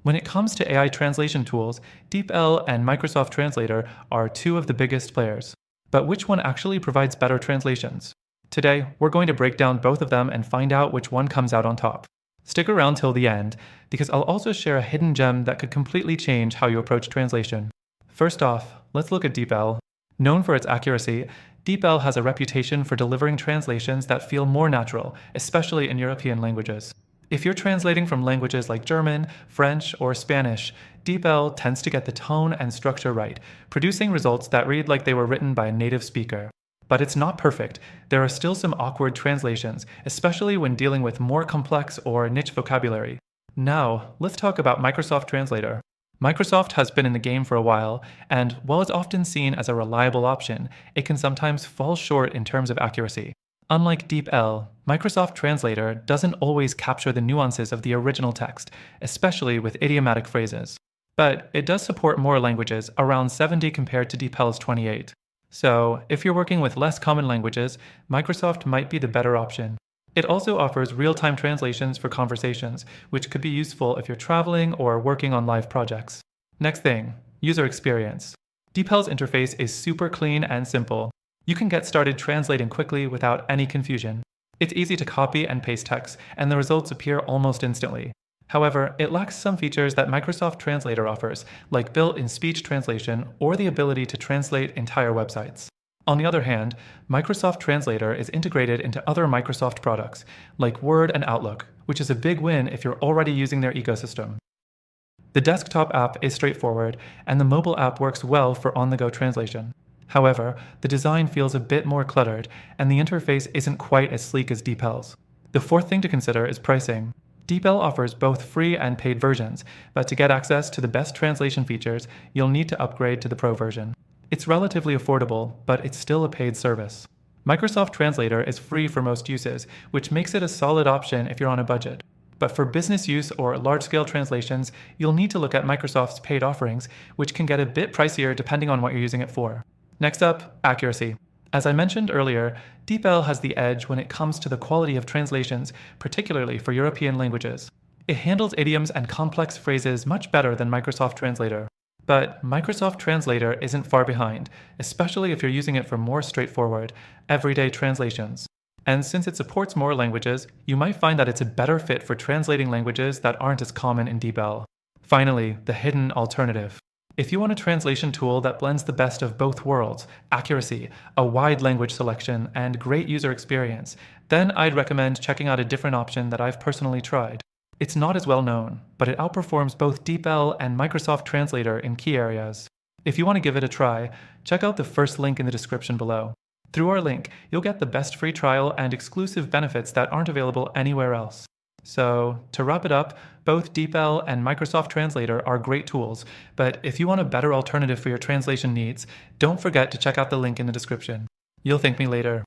When it comes to AI translation tools, DeepL and Microsoft Translator are two of the biggest players. But which one actually provides better translations? Today, we're going to break down both of them and find out which one comes out on top. Stick around till the end, because I'll also share a hidden gem that could completely change how you approach translation. First off, let's look at DeepL. Known for its accuracy, DeepL has a reputation for delivering translations that feel more natural, especially in European languages. If you're translating from languages like German, French, or Spanish, DeepL tends to get the tone and structure right, producing results that read like they were written by a native speaker. But it's not perfect. There are still some awkward translations, especially when dealing with more complex or niche vocabulary. Now, let's talk about Microsoft Translator. Microsoft has been in the game for a while, and while it's often seen as a reliable option, it can sometimes fall short in terms of accuracy. Unlike DeepL, Microsoft Translator doesn't always capture the nuances of the original text, especially with idiomatic phrases. But it does support more languages, around 70 compared to DeepL's 28. So, if you're working with less common languages, Microsoft might be the better option. It also offers real-time translations for conversations, which could be useful if you're traveling or working on live projects. Next thing, user experience. DeepL's interface is super clean and simple. You can get started translating quickly without any confusion. It's easy to copy and paste text, and the results appear almost instantly. However, it lacks some features that Microsoft Translator offers, like built-in speech translation or the ability to translate entire websites. On the other hand, Microsoft Translator is integrated into other Microsoft products, like Word and Outlook, which is a big win if you're already using their ecosystem. The desktop app is straightforward, and the mobile app works well for on-the-go translation. However, the design feels a bit more cluttered, and the interface isn't quite as sleek as DeepL's. The fourth thing to consider is pricing. DeepL offers both free and paid versions, but to get access to the best translation features, you'll need to upgrade to the Pro version. It's relatively affordable, but it's still a paid service. Microsoft Translator is free for most uses, which makes it a solid option if you're on a budget. But for business use or large-scale translations, you'll need to look at Microsoft's paid offerings, which can get a bit pricier depending on what you're using it for. Next up, accuracy. As I mentioned earlier, DeepL has the edge when it comes to the quality of translations, particularly for European languages. It handles idioms and complex phrases much better than Microsoft Translator. But Microsoft Translator isn't far behind, especially if you're using it for more straightforward, everyday translations. And since it supports more languages, you might find that it's a better fit for translating languages that aren't as common in DeepL. Finally, the hidden alternative. If you want a translation tool that blends the best of both worlds, accuracy, a wide language selection, and great user experience, then I'd recommend checking out a different option that I've personally tried. It's not as well known, but it outperforms both DeepL and Microsoft Translator in key areas. If you want to give it a try, check out the first link in the description below. Through our link, you'll get the best free trial and exclusive benefits that aren't available anywhere else. So, to wrap it up, both DeepL and Microsoft Translator are great tools, but if you want a better alternative for your translation needs, don't forget to check out the link in the description. You'll thank me later.